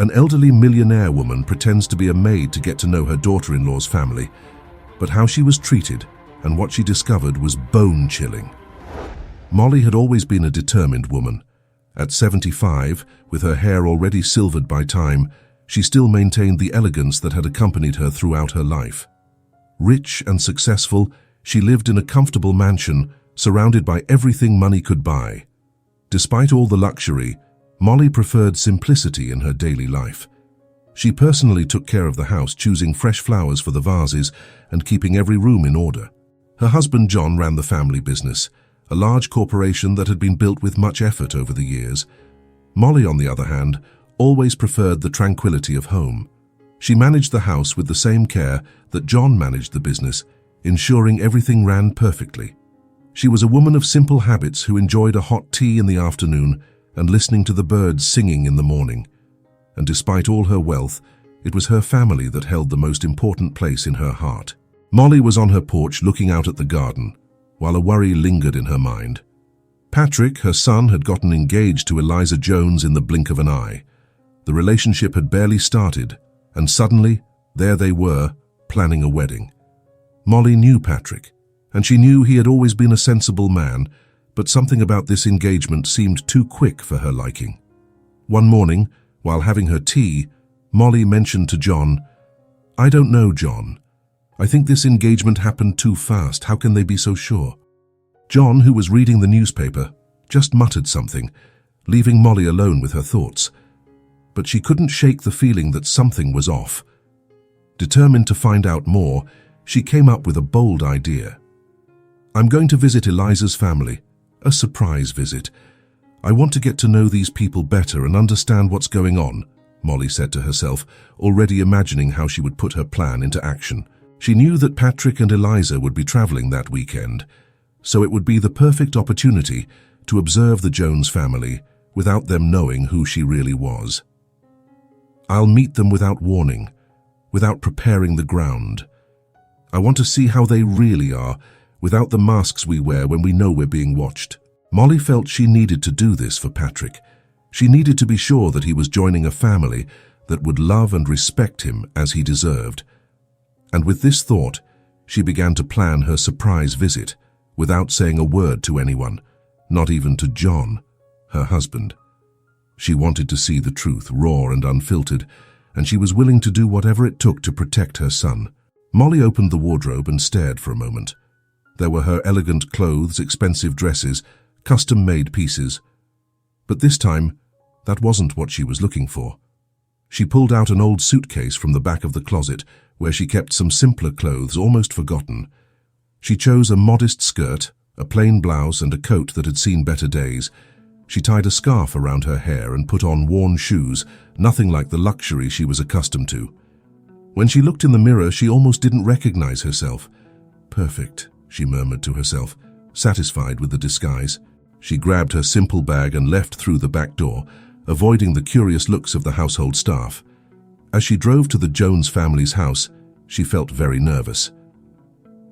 An elderly millionaire woman pretends to be a maid to get to know her daughter-in-law's family, but how she was treated and what she discovered was bone-chilling. Molly had always been a determined woman. At 75, with her hair already silvered by time, she still maintained the elegance that had accompanied her throughout her life. Rich and successful, she lived in a comfortable mansion, surrounded by everything money could buy. Despite all the luxury, Molly preferred simplicity in her daily life. She personally took care of the house, choosing fresh flowers for the vases and keeping every room in order. Her husband John ran the family business, a large corporation that had been built with much effort over the years. Molly, on the other hand, always preferred the tranquility of home. She managed the house with the same care that John managed the business, ensuring everything ran perfectly. She was a woman of simple habits who enjoyed a hot tea in the afternoon and listening to the birds singing in the morning. And despite all her wealth, it was her family that held the most important place in her heart. Molly was on her porch looking out at the garden, while a worry lingered in her mind. Patrick, her son, had gotten engaged to Eliza Jones in the blink of an eye. The relationship had barely started, and suddenly, there they were, planning a wedding. Molly knew Patrick, and she knew he had always been a sensible man, but something about this engagement seemed too quick for her liking. One morning, while having her tea, Molly mentioned to John, "I don't know, John. I think this engagement happened too fast. How can they be so sure?" John, who was reading the newspaper, just muttered something, leaving Molly alone with her thoughts. But she couldn't shake the feeling that something was off. Determined to find out more, she came up with a bold idea. "I'm going to visit Eliza's family, a surprise visit. I want to get to know these people better and understand what's going on," Molly said to herself, already imagining how she would put her plan into action. She knew that Patrick and Eliza would be traveling that weekend, so it would be the perfect opportunity to observe the Jones family without them knowing who she really was. "I'll meet them without warning, without preparing the ground. I want to see how they really are, without the masks we wear when we know we're being watched." Molly felt she needed to do this for Patrick. She needed to be sure that he was joining a family that would love and respect him as he deserved. And with this thought, she began to plan her surprise visit, without saying a word to anyone, not even to John, her husband. She wanted to see the truth, raw and unfiltered, and she was willing to do whatever it took to protect her son. Molly opened the wardrobe and stared for a moment. There were her elegant clothes, expensive dresses, custom-made pieces. But this time, that wasn't what she was looking for. She pulled out an old suitcase from the back of the closet, where she kept some simpler clothes almost forgotten. She chose a modest skirt, a plain blouse, and a coat that had seen better days. She tied a scarf around her hair and put on worn shoes, nothing like the luxury she was accustomed to. When she looked in the mirror, she almost didn't recognize herself. "Perfect," she murmured to herself, satisfied with the disguise. She grabbed her simple bag and left through the back door, avoiding the curious looks of the household staff. As she drove to the Jones family's house, she felt very nervous.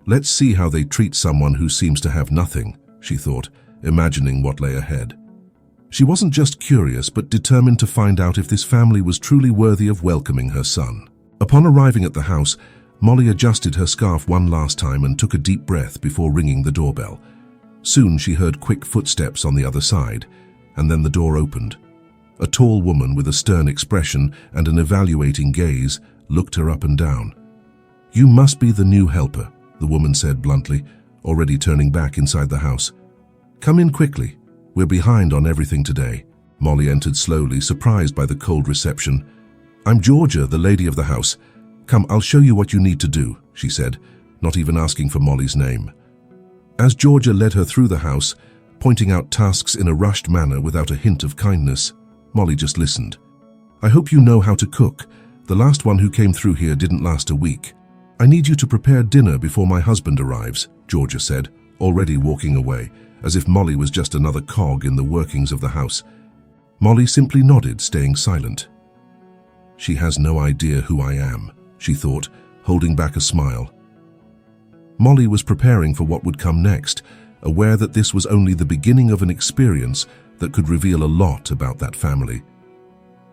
"Let's see how they treat someone who seems to have nothing," she thought, imagining what lay ahead. She wasn't just curious, but determined to find out if this family was truly worthy of welcoming her son. Upon arriving at the house, Molly adjusted her scarf one last time and took a deep breath before ringing the doorbell. Soon she heard quick footsteps on the other side, and then the door opened. A tall woman with a stern expression and an evaluating gaze looked her up and down. "You must be the new helper," the woman said bluntly, already turning back inside the house. "Come in quickly. We're behind on everything today." Molly entered slowly, surprised by the cold reception. "I'm Georgia, the lady of the house. Come, I'll show you what you need to do," she said, not even asking for Molly's name. As Georgia led her through the house, pointing out tasks in a rushed manner without a hint of kindness, Molly just listened. "I hope you know how to cook. The last one who came through here didn't last a week. I need you to prepare dinner before my husband arrives," Georgia said, already walking away, as if Molly was just another cog in the workings of the house. Molly simply nodded, staying silent. "She has no idea who I am," she thought, holding back a smile. Molly was preparing for what would come next, aware that this was only the beginning of an experience that could reveal a lot about that family.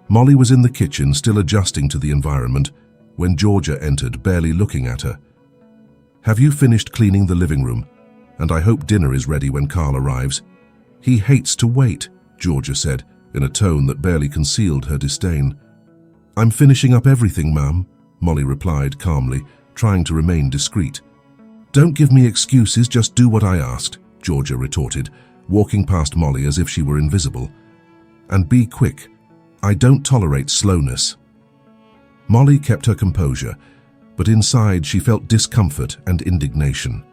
Molly was in the kitchen, still adjusting to the environment, when Georgia entered, barely looking at her. "Have you finished cleaning the living room? And I hope dinner is ready when Carl arrives." "He hates to wait," Georgia said, in a tone that barely concealed her disdain. "I'm finishing up everything, ma'am," Molly replied calmly, trying to remain discreet. "Don't give me excuses, just do what I asked," Georgia retorted, walking past Molly as if she were invisible. "And be quick. I don't tolerate slowness." Molly kept her composure, but inside she felt discomfort and indignation.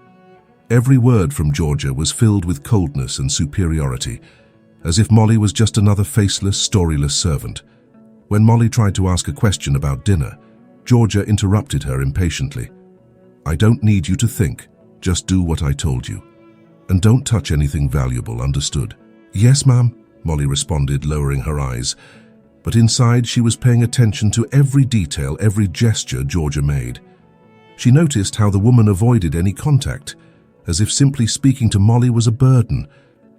Every word from Georgia was filled with coldness and superiority, as if Molly was just another faceless, storyless servant. When Molly tried to ask a question about dinner, Georgia interrupted her impatiently. "I don't need you to think, just do what I told you. And don't touch anything valuable, understood?" "Yes, ma'am," Molly responded, lowering her eyes. But inside she was paying attention to every detail, every gesture Georgia made. She noticed how the woman avoided any contact, as if simply speaking to Molly was a burden.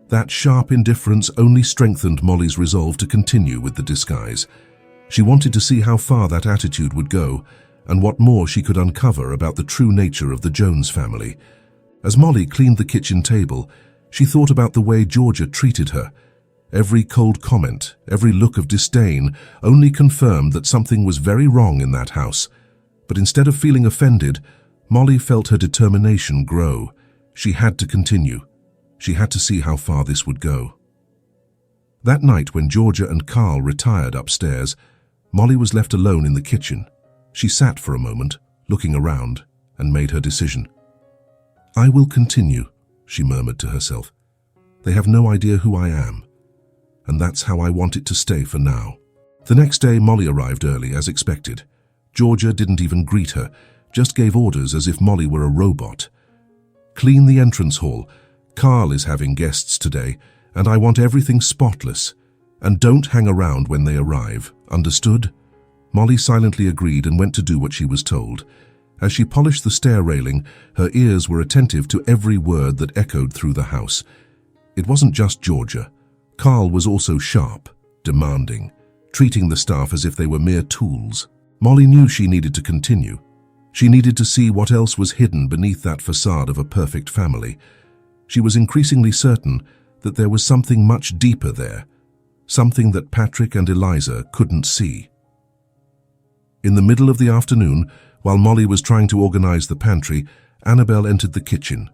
That sharp indifference only strengthened Molly's resolve to continue with the disguise. She wanted to see how far that attitude would go, and what more she could uncover about the true nature of the Jones family. As Molly cleaned the kitchen table, she thought about the way Georgia treated her. Every cold comment, every look of disdain only confirmed that something was very wrong in that house. But instead of feeling offended, Molly felt her determination grow. She had to continue. She had to see how far this would go. That night, when Georgia and Carl retired upstairs, Molly was left alone in the kitchen. She sat for a moment, looking around, and made her decision. "I will continue," she murmured to herself. "They have no idea who I am, and that's how I want it to stay for now." The next day, Molly arrived early, as expected. Georgia didn't even greet her, just gave orders as if Molly were a robot. "Clean the entrance hall. Carl is having guests today, and I want everything spotless. And don't hang around when they arrive, understood?" Molly silently agreed and went to do what she was told. As she polished the stair railing, her ears were attentive to every word that echoed through the house. It wasn't just Georgia. Carl was also sharp, demanding, treating the staff as if they were mere tools. Molly knew she needed to continue. She needed to see what else was hidden beneath that facade of a perfect family. She was increasingly certain that there was something much deeper there, something that Patrick and Eliza couldn't see. In the middle of the afternoon, while Molly was trying to organize the pantry, Annabelle entered the kitchen.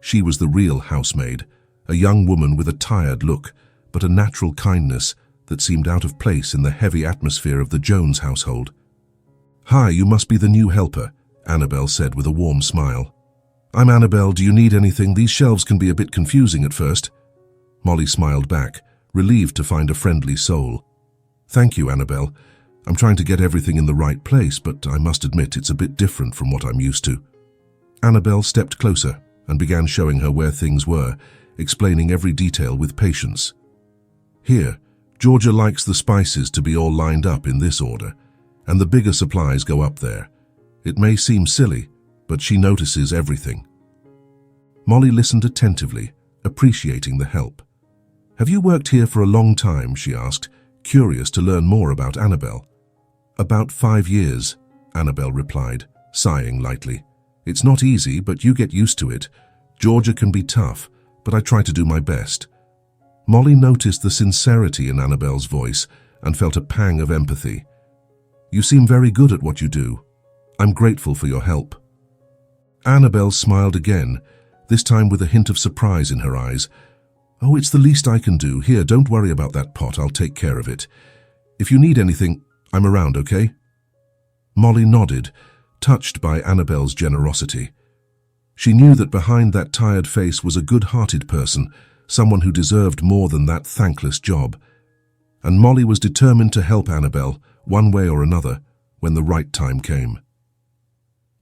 She was the real housemaid, a young woman with a tired look, but a natural kindness that seemed out of place in the heavy atmosphere of the Jones household. "Hi, you must be the new helper," Annabelle said with a warm smile. "I'm Annabelle. Do you need anything? These shelves can be a bit confusing at first." Molly smiled back, relieved to find a friendly soul. "Thank you, Annabelle. I'm trying to get everything in the right place, but I must admit it's a bit different from what I'm used to." Annabelle stepped closer and began showing her where things were, explaining every detail with patience. "Here, Georgia likes the spices to be all lined up in this order, and the bigger supplies go up there. It may seem silly, but she notices everything." Molly listened attentively, appreciating the help. "Have you worked here for a long time?" she asked, curious to learn more about Annabelle. "About 5 years," Annabelle replied, sighing lightly. "It's not easy, but you get used to it. Georgia can be tough, but I try to do my best." Molly noticed the sincerity in Annabelle's voice and felt a pang of empathy. "You seem very good at what you do. I'm grateful for your help." Annabelle smiled again, this time with a hint of surprise in her eyes. "Oh, it's the least I can do. Here, don't worry about that pot. I'll take care of it. If you need anything, I'm around, okay?" Molly nodded, touched by Annabelle's generosity. She knew that behind that tired face was a good-hearted person, someone who deserved more than that thankless job. And Molly was determined to help Annabelle, one way or another, when the right time came.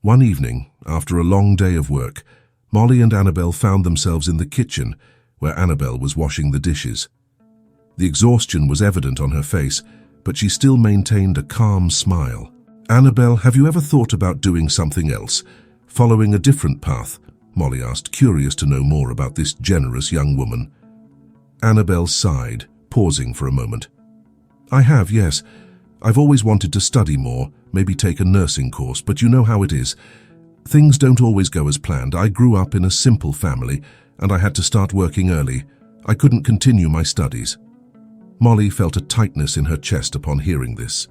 One evening, after a long day of work, Molly and Annabelle found themselves in the kitchen, where Annabelle was washing the dishes. The exhaustion was evident on her face, but she still maintained a calm smile. "Annabelle, have you ever thought about doing something else, following a different path?" Molly asked, curious to know more about this generous young woman. Annabelle sighed, pausing for a moment. I have, yes. I've always wanted to study more, maybe take a nursing course, but you know how it is. Things don't always go as planned. I grew up in a simple family, and I had to start working early. I couldn't continue my studies. Molly felt a tightness in her chest upon hearing this.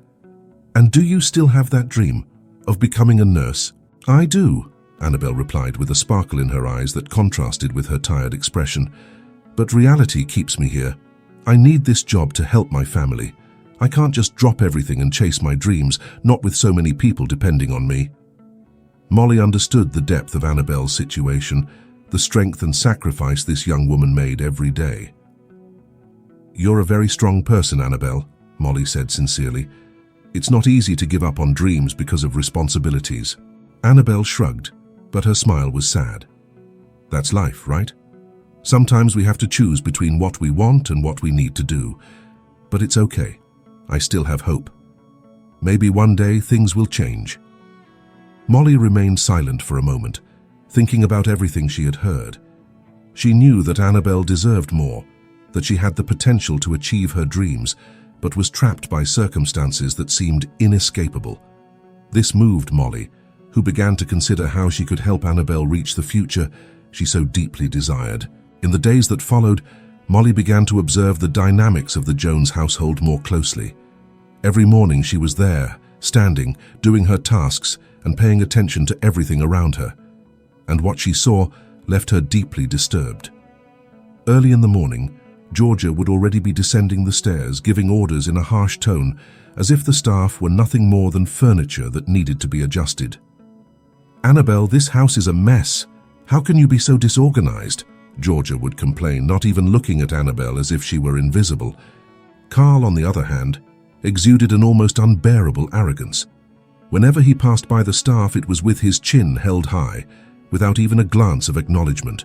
And do you still have that dream of becoming a nurse? I do, Annabelle replied with a sparkle in her eyes that contrasted with her tired expression. But reality keeps me here. I need this job to help my family. I can't just drop everything and chase my dreams, not with so many people depending on me. Molly understood the depth of Annabelle's situation, the strength and sacrifice this young woman made every day. You're a very strong person, Annabelle, Molly said sincerely. It's not easy to give up on dreams because of responsibilities. Annabelle shrugged, but her smile was sad. That's life, right? Sometimes we have to choose between what we want and what we need to do. But it's okay. I still have hope. Maybe one day things will change. Molly remained silent for a moment, thinking about everything she had heard. She knew that Annabelle deserved more, that she had the potential to achieve her dreams, but was trapped by circumstances that seemed inescapable. This moved Molly, who began to consider how she could help Annabelle reach the future she so deeply desired. In the days that followed, Molly began to observe the dynamics of the Jones household more closely. Every morning she was there, standing, doing her tasks, and paying attention to everything around her. And what she saw left her deeply disturbed. Early in the morning, Georgia would already be descending the stairs, giving orders in a harsh tone, as if the staff were nothing more than furniture that needed to be adjusted. "Annabelle, this house is a mess. How can you be so disorganized?" Georgia would complain, not even looking at Annabelle as if she were invisible. Carl, on the other hand, exuded an almost unbearable arrogance. Whenever he passed by the staff, it was with his chin held high, without even a glance of acknowledgement.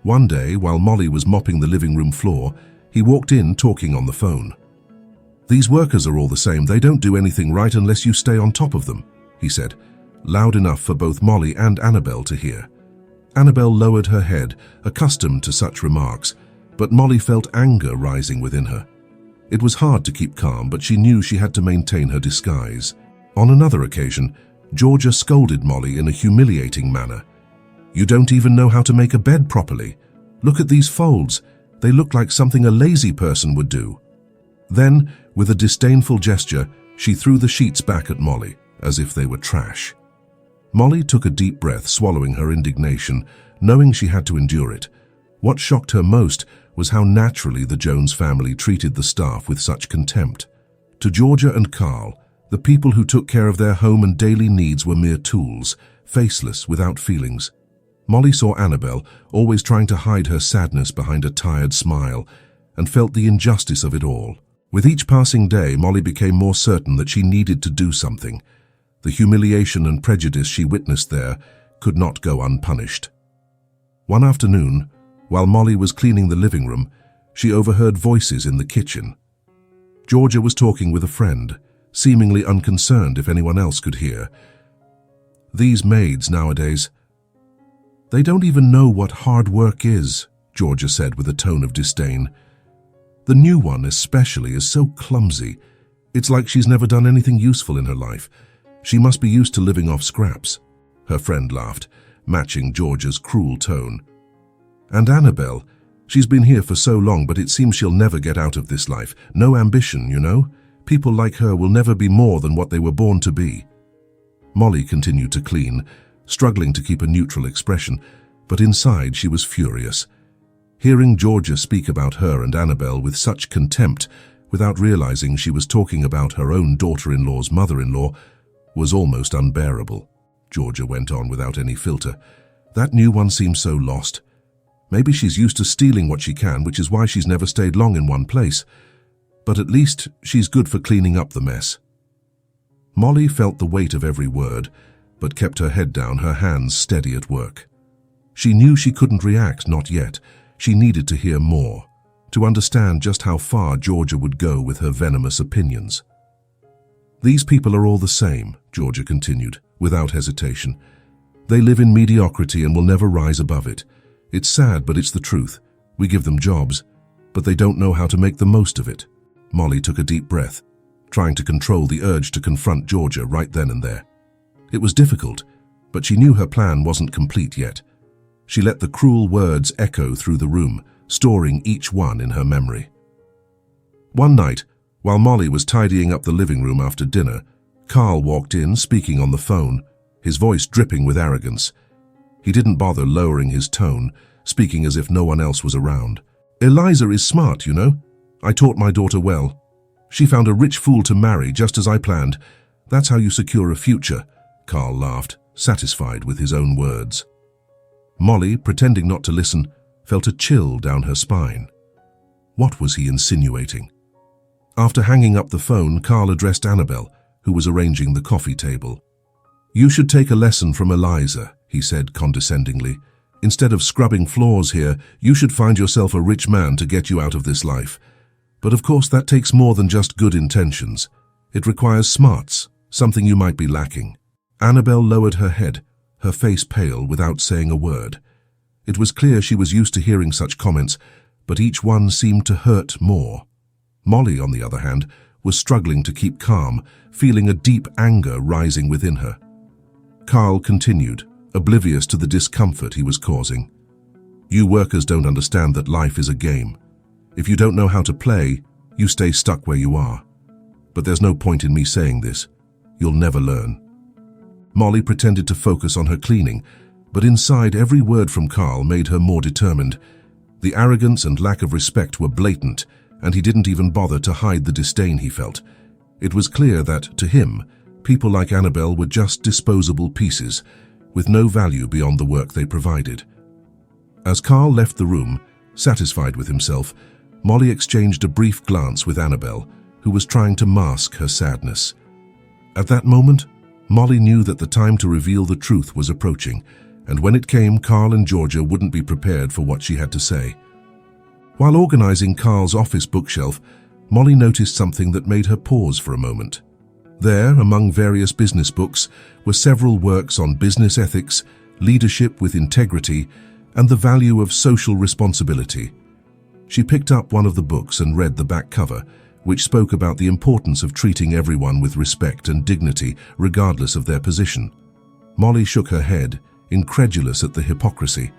One day, while Molly was mopping the living room floor, he walked in talking on the phone. "These workers are all the same. They don't do anything right unless you stay on top of them," he said, loud enough for both Molly and Annabelle to hear. Annabelle lowered her head, accustomed to such remarks, but Molly felt anger rising within her. It was hard to keep calm, but she knew she had to maintain her disguise. On another occasion, Georgia scolded Molly in a humiliating manner. "You don't even know how to make a bed properly. Look at these folds. They look like something a lazy person would do." Then, with a disdainful gesture, she threw the sheets back at Molly, as if they were trash. Molly took a deep breath, swallowing her indignation, knowing she had to endure it. What shocked her most was how naturally the Jones family treated the staff with such contempt. To Georgia and Carl, the people who took care of their home and daily needs were mere tools, faceless, without feelings. Molly saw Annabelle, always trying to hide her sadness behind a tired smile, and felt the injustice of it all. With each passing day, Molly became more certain that she needed to do something. The humiliation and prejudice she witnessed there could not go unpunished. One afternoon, while Molly was cleaning the living room, she overheard voices in the kitchen. Georgia was talking with a friend, seemingly unconcerned if anyone else could hear. "These maids nowadays, they don't even know what hard work is," Georgia said with a tone of disdain. "The new one especially is so clumsy. It's like she's never done anything useful in her life. She must be used to living off scraps." Her friend laughed, matching Georgia's cruel tone. "And Annabelle, she's been here for so long, but it seems she'll never get out of this life. No ambition, you know? People like her will never be more than what they were born to be." Molly continued to clean, struggling to keep a neutral expression, but inside she was furious. Hearing Georgia speak about her and Annabelle with such contempt, without realizing she was talking about her own daughter-in-law's mother-in-law, was almost unbearable. Georgia went on without any filter. "That new one seems so lost. Maybe she's used to stealing what she can, which is why she's never stayed long in one place. But at least she's good for cleaning up the mess." Molly felt the weight of every word, but kept her head down, her hands steady at work. She knew she couldn't react, not yet. She needed to hear more, to understand just how far Georgia would go with her venomous opinions. "These people are all the same," Georgia continued, without hesitation. "They live in mediocrity and will never rise above it. It's sad, but it's the truth. We give them jobs, but they don't know how to make the most of it." Molly took a deep breath, trying to control the urge to confront Georgia right then and there. It was difficult, but she knew her plan wasn't complete yet. She let the cruel words echo through the room, storing each one in her memory. One night, while Molly was tidying up the living room after dinner, Carl walked in, speaking on the phone, his voice dripping with arrogance. He didn't bother lowering his tone, speaking as if no one else was around. "Eliza is smart, you know. I taught my daughter well. She found a rich fool to marry, just as I planned. That's how you secure a future," Carl laughed, satisfied with his own words. Molly, pretending not to listen, felt a chill down her spine. What was he insinuating? After hanging up the phone, Carl addressed Annabelle, who was arranging the coffee table. "You should take a lesson from Eliza," he said condescendingly. "Instead of scrubbing floors here, you should find yourself a rich man to get you out of this life. But of course that takes more than just good intentions. It requires smarts, something you might be lacking." Annabelle lowered her head, her face pale, without saying a word. It was clear she was used to hearing such comments, but each one seemed to hurt more. Molly, on the other hand, was struggling to keep calm, feeling a deep anger rising within her. Carl continued, oblivious to the discomfort he was causing. "You workers don't understand that life is a game. If you don't know how to play, you stay stuck where you are. But there's no point in me saying this. You'll never learn." Molly pretended to focus on her cleaning, but inside every word from Carl made her more determined. The arrogance and lack of respect were blatant, and he didn't even bother to hide the disdain he felt. It was clear that, to him, people like Annabelle were just disposable pieces, with no value beyond the work they provided. As Carl left the room, satisfied with himself, Molly exchanged a brief glance with Annabelle, who was trying to mask her sadness. At that moment, Molly knew that the time to reveal the truth was approaching, and when it came, Carl and Georgia wouldn't be prepared for what she had to say. While organizing Carl's office bookshelf, Molly noticed something that made her pause for a moment. There, among various business books, were several works on business ethics, leadership with integrity, and the value of social responsibility. She picked up one of the books and read the back cover, which spoke about the importance of treating everyone with respect and dignity, regardless of their position. Molly shook her head, incredulous at the hypocrisy.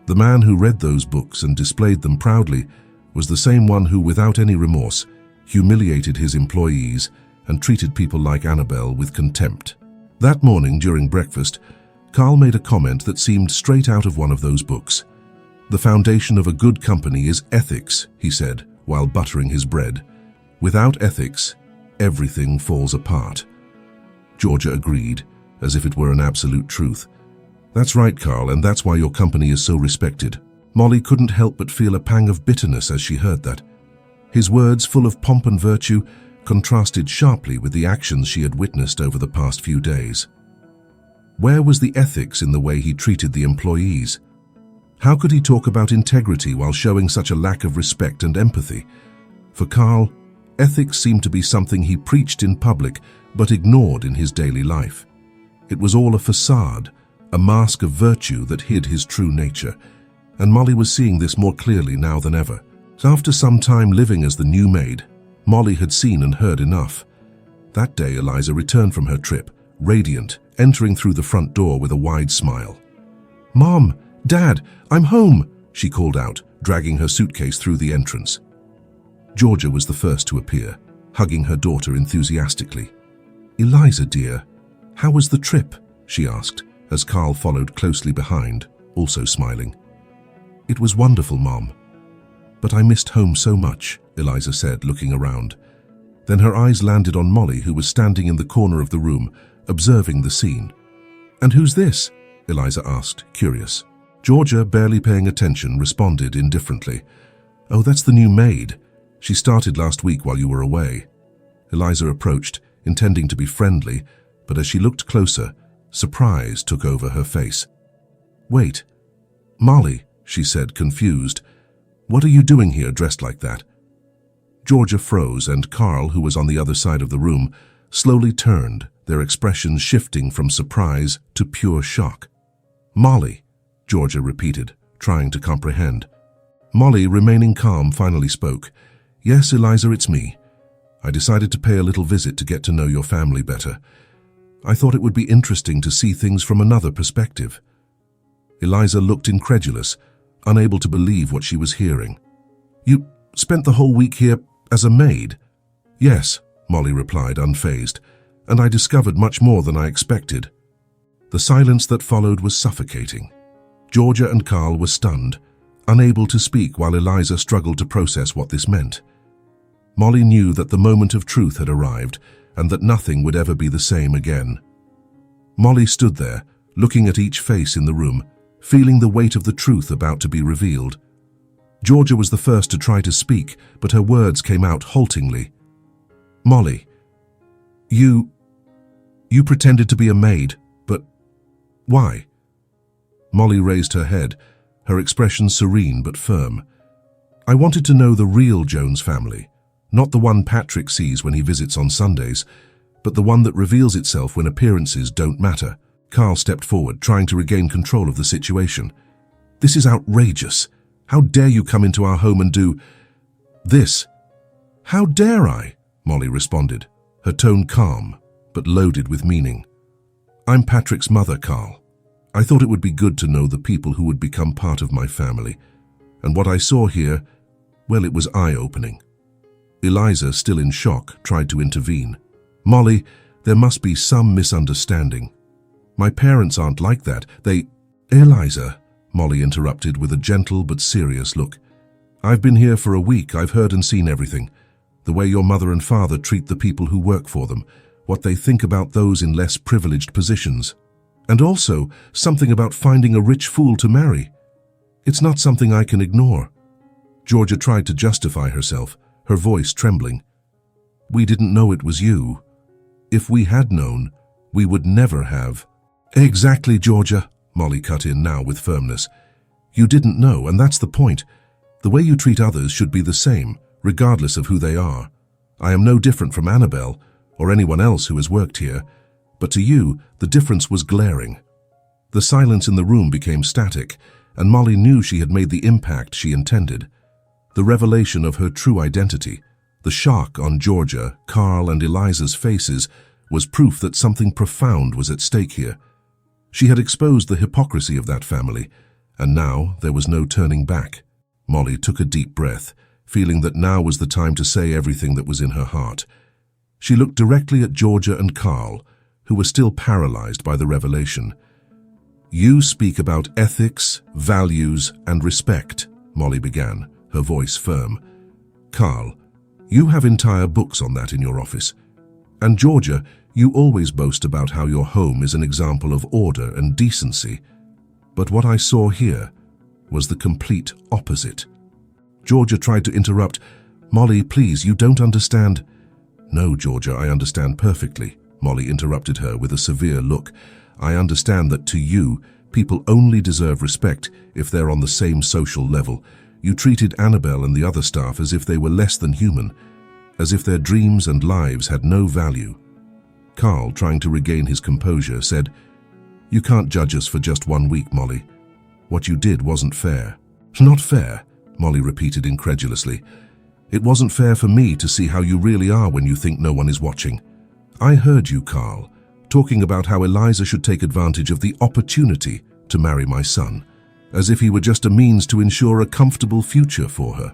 The man who read those books and displayed them proudly was the same one who, without any remorse, humiliated his employees and treated people like Annabelle with contempt. That morning during breakfast, Carl made a comment that seemed straight out of one of those books. "The foundation of a good company is ethics," he said, while buttering his bread. "Without ethics, everything falls apart." Georgia agreed, as if it were an absolute truth. "That's right, Carl, and that's why your company is so respected." Molly couldn't help but feel a pang of bitterness as she heard that. His words, full of pomp and virtue, contrasted sharply with the actions she had witnessed over the past few days. Where was the ethics in the way he treated the employees? How could he talk about integrity while showing such a lack of respect and empathy? For Carl, ethics seemed to be something he preached in public but ignored in his daily life. It was all a facade, a mask of virtue that hid his true nature, and Molly was seeing this more clearly now than ever. After some time living as the new maid, Molly had seen and heard enough. That day, Eliza returned from her trip, radiant, entering through the front door with a wide smile. "Mom, Dad, I'm home," she called out, dragging her suitcase through the entrance. Georgia was the first to appear, hugging her daughter enthusiastically. "Eliza, dear, how was the trip?" she asked, as Carl followed closely behind, also smiling. "It was wonderful, Mom. But I missed home so much," Eliza said, looking around. Then her eyes landed on Molly, who was standing in the corner of the room, observing the scene. "And who's this?" Eliza asked, curious. Georgia, barely paying attention, responded indifferently. "Oh, that's the new maid. She started last week while you were away." Eliza approached, intending to be friendly, but as she looked closer, surprise took over her face. "Wait, Molly," she said, confused. "What are you doing here dressed like that?" Georgia froze, and Carl, who was on the other side of the room, slowly turned, their expressions shifting from surprise to pure shock. "Molly," Georgia repeated, trying to comprehend. Molly, remaining calm, finally spoke. "Yes, Eliza, it's me. I decided to pay a little visit to get to know your family better. I thought it would be interesting to see things from another perspective." Eliza looked incredulous, unable to believe what she was hearing. "You spent the whole week here as a maid?" "Yes," Molly replied, unfazed, "and I discovered much more than I expected." The silence that followed was suffocating. Georgia and Carl were stunned, unable to speak while Eliza struggled to process what this meant. Molly knew that the moment of truth had arrived and that nothing would ever be the same again. Molly stood there, looking at each face in the room, feeling the weight of the truth about to be revealed. Georgia was the first to try to speak, but her words came out haltingly. "Molly, you pretended to be a maid, but why?" Molly raised her head, her expression serene but firm. "I wanted to know the real Jones family, not the one Patrick sees when he visits on Sundays, but the one that reveals itself when appearances don't matter." Carl stepped forward, trying to regain control of the situation. "This is outrageous. How dare you come into our home and do this?" "How dare I?" Molly responded, her tone calm, but loaded with meaning. "I'm Patrick's mother, Carl. I thought it would be good to know the people who would become part of my family. And what I saw here, well, it was eye-opening." Eliza, still in shock, tried to intervene. "Molly, there must be some misunderstanding. My parents aren't like that. They—" "Eliza," Molly interrupted with a gentle but serious look. "I've been here for a week. I've heard and seen everything. The way your mother and father treat the people who work for them, what they think about those in less privileged positions. And also, something about finding a rich fool to marry. It's not something I can ignore." Georgia tried to justify herself, her voice trembling. "We didn't know it was you. If we had known, we would never have." "Exactly, Georgia," Molly cut in now with firmness. "You didn't know, and that's the point. The way you treat others should be the same, regardless of who they are. I am no different from Annabelle, or anyone else who has worked here, but to you, the difference was glaring." The silence in the room became static, and Molly knew she had made the impact she intended. The revelation of her true identity, the shock on Georgia, Carl, and Eliza's faces, was proof that something profound was at stake here. She had exposed the hypocrisy of that family, and now there was no turning back. Molly took a deep breath, feeling that now was the time to say everything that was in her heart. She looked directly at Georgia and Carl, who were still paralyzed by the revelation. "You speak about ethics, values, and respect," Molly began, her voice firm. "Carl, you have entire books on that in your office. And Georgia, you always boast about how your home is an example of order and decency. But what I saw here was the complete opposite." Georgia tried to interrupt. "Molly, please, you don't understand." "No, Georgia, I understand perfectly," Molly interrupted her with a severe look. "I understand that to you, people only deserve respect if they're on the same social level. You treated Annabelle and the other staff as if they were less than human, as if their dreams and lives had no value." Carl, trying to regain his composure, said, "You can't judge us for just 1 week, Molly. What you did wasn't fair." "Not fair?" Molly repeated incredulously. "It wasn't fair for me to see how you really are when you think no one is watching. I heard you, Carl, talking about how Eliza should take advantage of the opportunity to marry my son, as if he were just a means to ensure a comfortable future for her."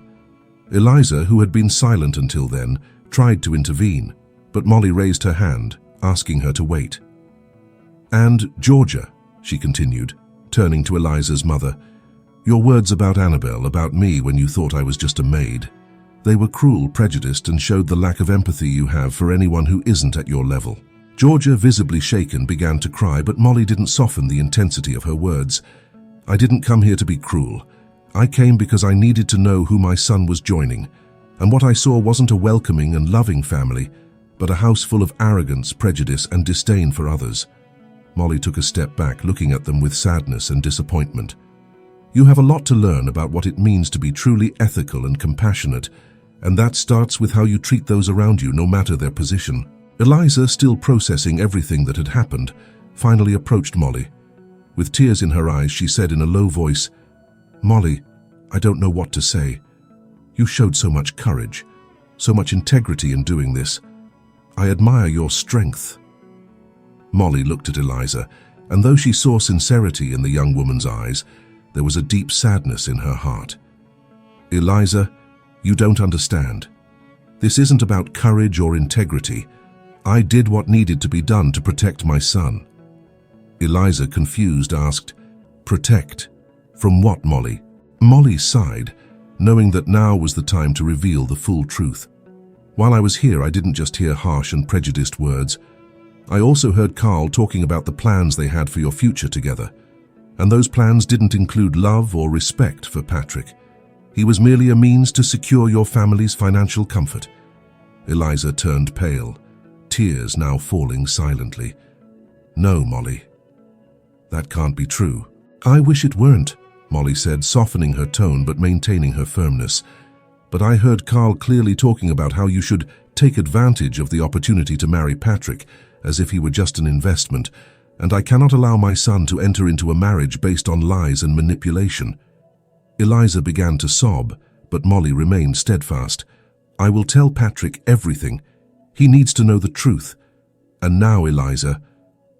Eliza, who had been silent until then, tried to intervene, but Molly raised her hand, asking her to wait. "And, Georgia," she continued, turning to Eliza's mother, "your words about Annabelle, about me when you thought I was just a maid, they were cruel, prejudiced, and showed the lack of empathy you have for anyone who isn't at your level." Georgia, visibly shaken, began to cry, but Molly didn't soften the intensity of her words. "I didn't come here to be cruel. I came because I needed to know who my son was joining, and what I saw wasn't a welcoming and loving family, but a house full of arrogance, prejudice, and disdain for others." Molly took a step back, looking at them with sadness and disappointment. "You have a lot to learn about what it means to be truly ethical and compassionate, and that starts with how you treat those around you, no matter their position." Eliza, still processing everything that had happened, finally approached Molly. With tears in her eyes, she said in a low voice, "Molly, I don't know what to say. You showed so much courage, so much integrity in doing this. I admire your strength." Molly looked at Eliza, and though she saw sincerity in the young woman's eyes, there was a deep sadness in her heart. "Eliza, you don't understand. This isn't about courage or integrity. I did what needed to be done to protect my son." Eliza, confused, asked, "Protect? From what, Molly?" Molly sighed, knowing that now was the time to reveal the full truth. "While I was here, I didn't just hear harsh and prejudiced words. I also heard Carl talking about the plans they had for your future together. And those plans didn't include love or respect for Patrick. He was merely a means to secure your family's financial comfort." Eliza turned pale, tears now falling silently. "No, Molly. That can't be true." "I wish it weren't," Molly said, softening her tone but maintaining her firmness. "But I heard Carl clearly talking about how you should take advantage of the opportunity to marry Patrick, as if he were just an investment, and I cannot allow my son to enter into a marriage based on lies and manipulation." Eliza began to sob, but Molly remained steadfast. "I will tell Patrick everything. He needs to know the truth. And now, Eliza,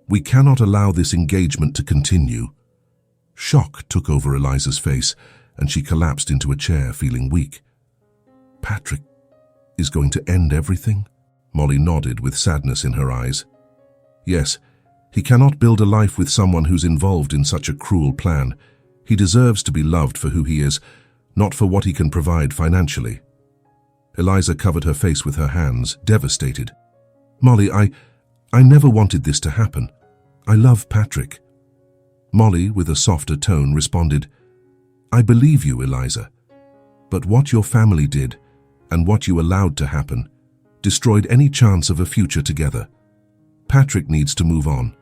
we cannot allow this engagement to continue." Shock took over Eliza's face, and she collapsed into a chair, feeling weak. "Patrick is going to end everything?" Molly nodded with sadness in her eyes. "Yes, he cannot build a life with someone who's involved in such a cruel plan. He deserves to be loved for who he is, not for what he can provide financially." Eliza covered her face with her hands, devastated. "Molly, I never wanted this to happen. I love Patrick." Molly, with a softer tone, responded, "I believe you, Eliza. But what your family did, and what you allowed to happen, destroyed any chance of a future together. Patrick needs to move on,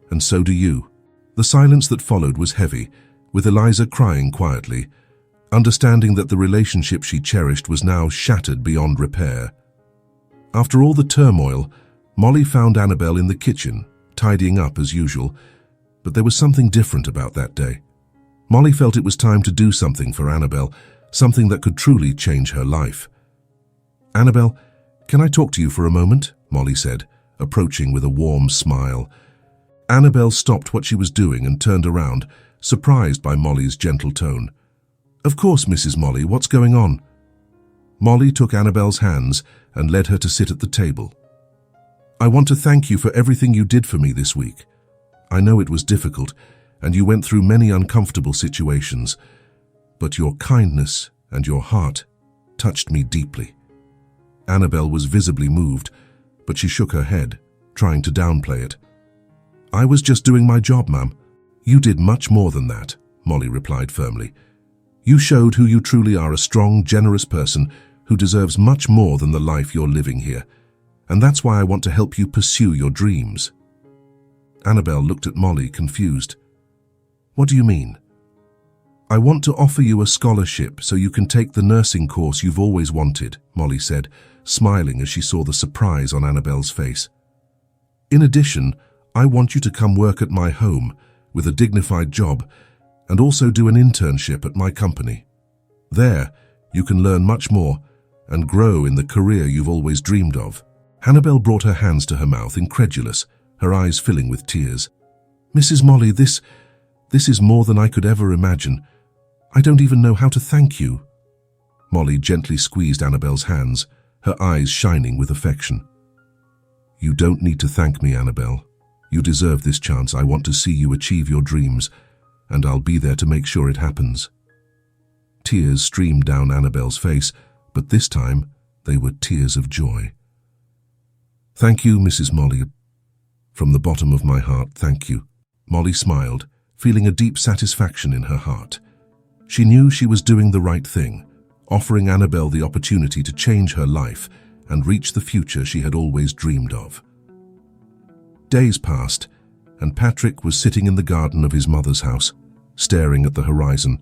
and so do you." The silence that followed was heavy, with Eliza crying quietly, understanding that the relationship she cherished was now shattered beyond repair. After all the turmoil, Molly found Annabelle in the kitchen, tidying up as usual, but there was something different about that day. Molly felt it was time to do something for Annabelle, something that could truly change her life. "Annabelle, can I talk to you for a moment?" Molly said, approaching with a warm smile. Annabelle stopped what she was doing and turned around, surprised by Molly's gentle tone. "Of course, Mrs. Molly, what's going on?" Molly took Annabelle's hands and led her to sit at the table. "I want to thank you for everything you did for me this week. I know it was difficult, and you went through many uncomfortable situations, but your kindness and your heart touched me deeply." Annabelle was visibly moved, but she shook her head, trying to downplay it. "I was just doing my job, ma'am." "You did much more than that," Molly replied firmly. "You showed who you truly are, a strong, generous person who deserves much more than the life you're living here. And that's why I want to help you pursue your dreams." Annabelle looked at Molly, confused. "What do you mean?" "I want to offer you a scholarship so you can take the nursing course you've always wanted," Molly said, smiling as she saw the surprise on Annabelle's face. "In addition, I want you to come work at my home with a dignified job and also do an internship at my company. There, you can learn much more and grow in the career you've always dreamed of." Annabelle brought her hands to her mouth, incredulous, her eyes filling with tears. "Mrs. Molly, this is more than I could ever imagine. I don't even know how to thank you." Molly gently squeezed Annabelle's hands, her eyes shining with affection. "You don't need to thank me, Annabelle. You deserve this chance. I want to see you achieve your dreams, and I'll be there to make sure it happens." Tears streamed down Annabelle's face, but this time they were tears of joy. "Thank you, Mrs. Molly. From the bottom of my heart, thank you." Molly smiled, feeling a deep satisfaction in her heart. She knew she was doing the right thing, offering Annabelle the opportunity to change her life and reach the future she had always dreamed of. Days passed, and Patrick was sitting in the garden of his mother's house, staring at the horizon,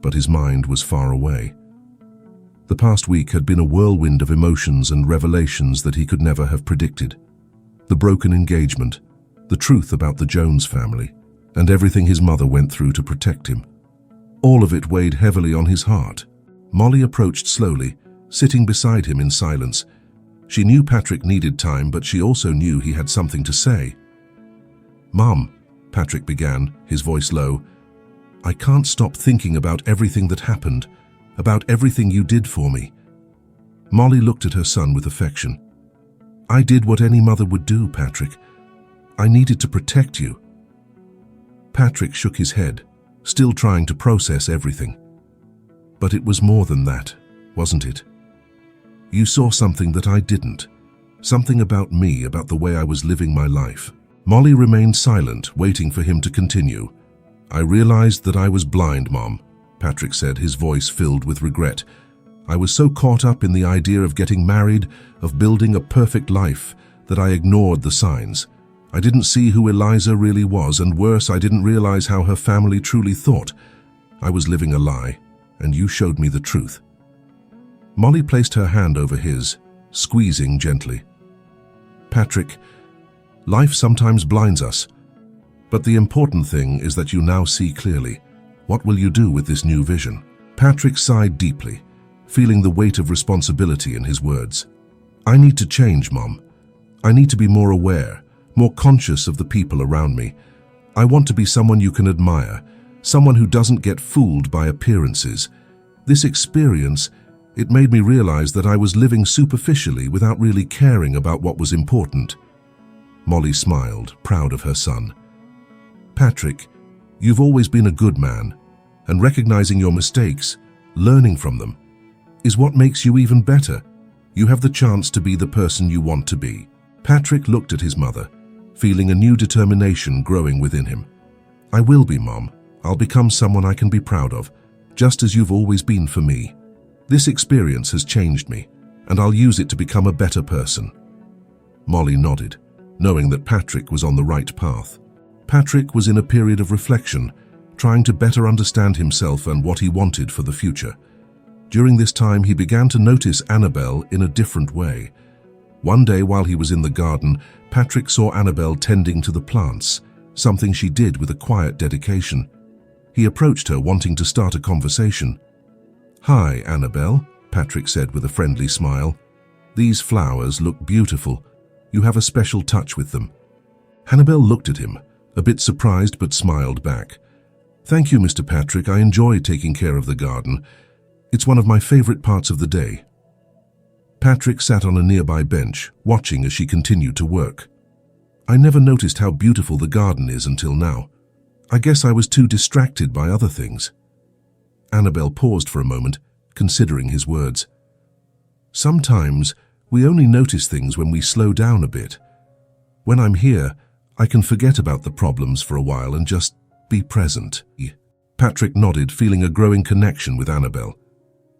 but his mind was far away. The past week had been a whirlwind of emotions and revelations that he could never have predicted. The broken engagement, the truth about the Jones family, and everything his mother went through to protect him. All of it weighed heavily on his heart. Molly approached slowly, sitting beside him in silence. She knew Patrick needed time, but she also knew he had something to say. "Mom," Patrick began, his voice low, "I can't stop thinking about everything that happened, about everything you did for me." Molly looked at her son with affection. "I did what any mother would do, Patrick. I needed to protect you." Patrick shook his head, still trying to process everything. "But it was more than that, wasn't it? You saw something that I didn't. Something about me, about the way I was living my life." Molly remained silent, waiting for him to continue. "I realized that I was blind, Mom," Patrick said, his voice filled with regret. "I was so caught up in the idea of getting married, of building a perfect life, that I ignored the signs. I didn't see who Eliza really was, and worse, I didn't realize how her family truly thought. I was living a lie, and you showed me the truth." Molly placed her hand over his, squeezing gently. "Patrick, life sometimes blinds us, but the important thing is that you now see clearly. What will you do with this new vision?" Patrick sighed deeply, feeling the weight of responsibility in his words. "I need to change, Mom. I need to be more aware, more conscious of the people around me. I want to be someone you can admire, someone who doesn't get fooled by appearances. This experience, it made me realize that I was living superficially without really caring about what was important." Molly smiled, proud of her son. "Patrick, you've always been a good man, and recognizing your mistakes, learning from them, is what makes you even better. You have the chance to be the person you want to be." Patrick looked at his mother, feeling a new determination growing within him. "I will be, Mom. I'll become someone I can be proud of, just as you've always been for me. This experience has changed me, and I'll use it to become a better person." Molly nodded, knowing that Patrick was on the right path. Patrick was in a period of reflection, trying to better understand himself and what he wanted for the future. During this time, he began to notice Annabelle in a different way. One day while he was in the garden, Patrick saw Annabelle tending to the plants, something she did with a quiet dedication. He approached her, wanting to start a conversation. "Hi, Annabelle," Patrick said with a friendly smile. "These flowers look beautiful. You have a special touch with them." Annabelle looked at him, a bit surprised, but smiled back. "Thank you, Mr. Patrick. I enjoy taking care of the garden. It's one of my favorite parts of the day." Patrick sat on a nearby bench, watching as she continued to work. "I never noticed how beautiful the garden is until now. I guess I was too distracted by other things." Annabelle paused for a moment, considering his words. "Sometimes we only notice things when we slow down a bit. When I'm here, I can forget about the problems for a while and just be present." Patrick nodded, feeling a growing connection with Annabelle.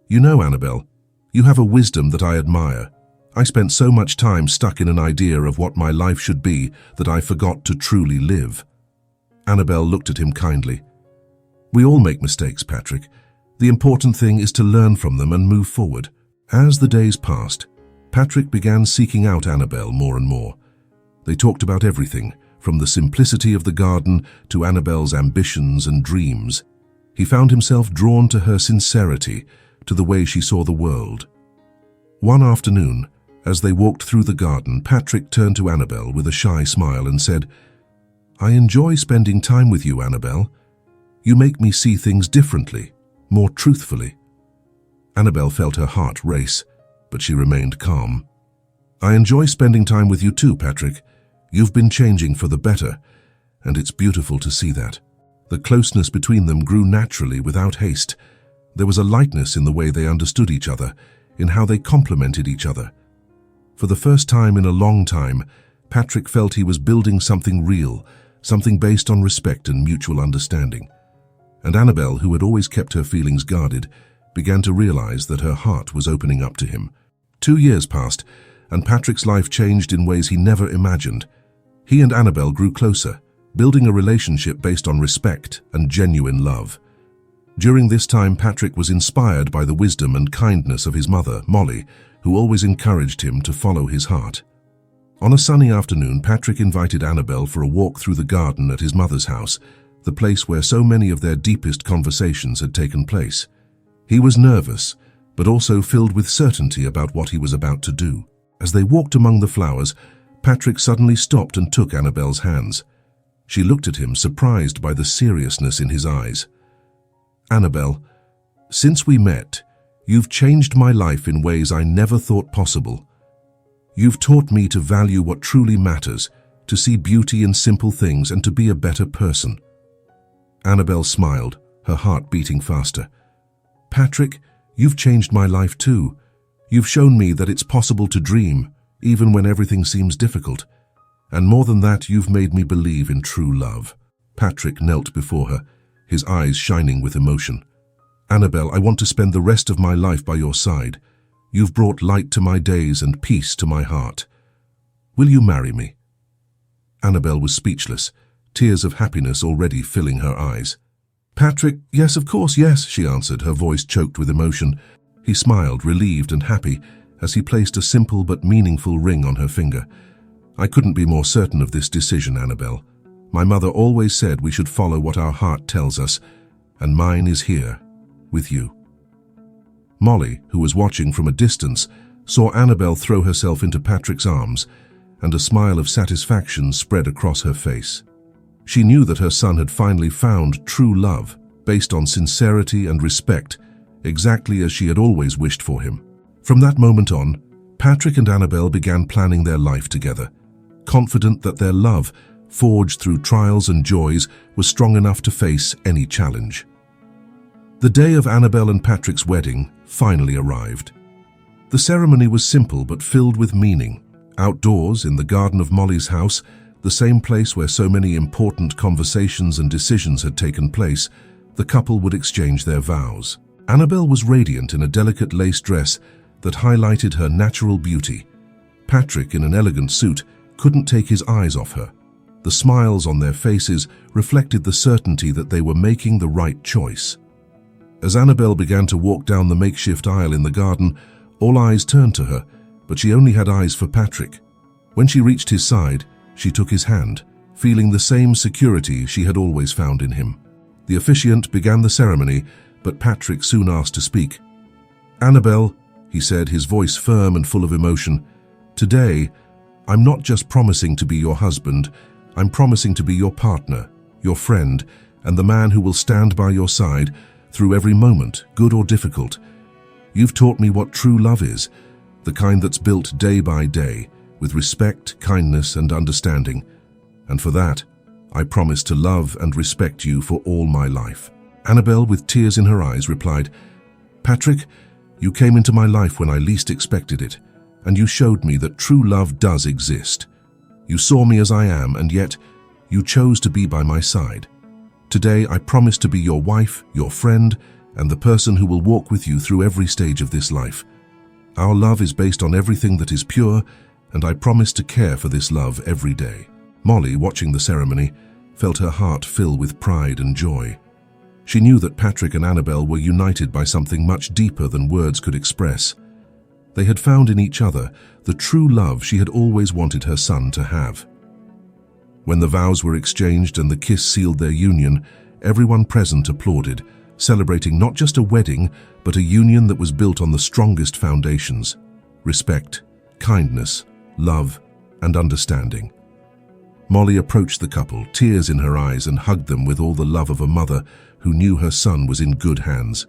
"You know, Annabelle, you have a wisdom that I admire. I spent so much time stuck in an idea of what my life should be that I forgot to truly live." Annabelle looked at him kindly. "We all make mistakes, Patrick. The important thing is to learn from them and move forward." As the days passed, Patrick began seeking out Annabelle more and more. They talked about everything, from the simplicity of the garden to Annabelle's ambitions and dreams. He found himself drawn to her sincerity, to the way she saw the world. One afternoon, as they walked through the garden, Patrick turned to Annabelle with a shy smile and said, "I enjoy spending time with you, Annabelle. You make me see things differently, more truthfully." Annabelle felt her heart race, but she remained calm. "I enjoy spending time with you too, Patrick. You've been changing for the better, and it's beautiful to see that." The closeness between them grew naturally without haste. There was a lightness in the way they understood each other, in how they complemented each other. For the first time in a long time, Patrick felt he was building something real, something based on respect and mutual understanding. And Annabelle, who had always kept her feelings guarded, began to realize that her heart was opening up to him. 2 years passed, and Patrick's life changed in ways he never imagined. He and Annabelle grew closer, building a relationship based on respect and genuine love. During this time, Patrick was inspired by the wisdom and kindness of his mother, Molly, who always encouraged him to follow his heart. On a sunny afternoon, Patrick invited Annabelle for a walk through the garden at his mother's house, the place where so many of their deepest conversations had taken place. He was nervous, but also filled with certainty about what he was about to do. As they walked among the flowers, Patrick suddenly stopped and took Annabelle's hands. She looked at him, surprised by the seriousness in his eyes. "Annabelle, since we met, you've changed my life in ways I never thought possible. You've taught me to value what truly matters, to see beauty in simple things, and to be a better person." Annabelle smiled, her heart beating faster. "Patrick, you've changed my life too. You've shown me that it's possible to dream, even when everything seems difficult. And more than that, you've made me believe in true love." Patrick knelt before her, his eyes shining with emotion. "Annabelle, I want to spend the rest of my life by your side. You've brought light to my days and peace to my heart. Will you marry me?" Annabelle was speechless, tears of happiness already filling her eyes. "Patrick, yes, of course, yes," she answered, her voice choked with emotion. He smiled, relieved and happy, as he placed a simple but meaningful ring on her finger. "I couldn't be more certain of this decision, Annabelle. My mother always said we should follow what our heart tells us, and mine is here, with you." Molly, who was watching from a distance, saw Annabelle throw herself into Patrick's arms, and a smile of satisfaction spread across her face. She knew that her son had finally found true love, based on sincerity and respect, exactly as she had always wished for him. From that moment on, Patrick and Annabelle began planning their life together, confident that their love, forged through trials and joys, was strong enough to face any challenge. The day of Annabelle and Patrick's wedding finally arrived. The ceremony was simple but filled with meaning. Outdoors, in the garden of Molly's house, the same place where so many important conversations and decisions had taken place, the couple would exchange their vows. Annabelle was radiant in a delicate lace dress that highlighted her natural beauty. Patrick, in an elegant suit, couldn't take his eyes off her. The smiles on their faces reflected the certainty that they were making the right choice. As Annabelle began to walk down the makeshift aisle in the garden, all eyes turned to her, but she only had eyes for Patrick. When she reached his side, she took his hand, feeling the same security she had always found in him. The officiant began the ceremony, but Patrick soon asked to speak. "Annabelle," he said, his voice firm and full of emotion, "today, I'm not just promising to be your husband, I'm promising to be your partner, your friend, and the man who will stand by your side through every moment, good or difficult. You've taught me what true love is, the kind that's built day by day, with respect, kindness, and understanding. And for that, I promise to love and respect you for all my life." Annabelle, with tears in her eyes, replied, "Patrick, you came into my life when I least expected it, and you showed me that true love does exist. You saw me as I am, and yet you chose to be by my side. Today, I promise to be your wife, your friend, and the person who will walk with you through every stage of this life. Our love is based on everything that is pure, and I promise to care for this love every day." Molly, watching the ceremony, felt her heart fill with pride and joy. She knew that Patrick and Annabelle were united by something much deeper than words could express. They had found in each other the true love she had always wanted her son to have. When the vows were exchanged and the kiss sealed their union, everyone present applauded, celebrating not just a wedding, but a union that was built on the strongest foundations: respect, kindness, love, and understanding. Molly approached the couple, tears in her eyes, and hugged them with all the love of a mother who knew her son was in good hands.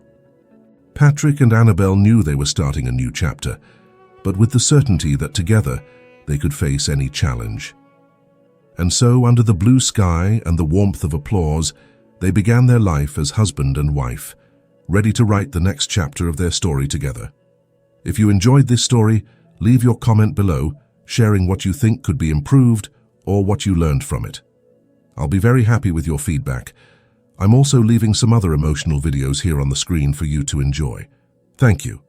Patrick and Annabelle knew they were starting a new chapter, but with the certainty that together they could face any challenge. And so, under the blue sky and the warmth of applause, they began their life as husband and wife, ready to write the next chapter of their story together. If you enjoyed this story, leave your comment below, sharing what you think could be improved or what you learned from it. I'll be very happy with your feedback. I'm also leaving some other emotional videos here on the screen for you to enjoy. Thank you.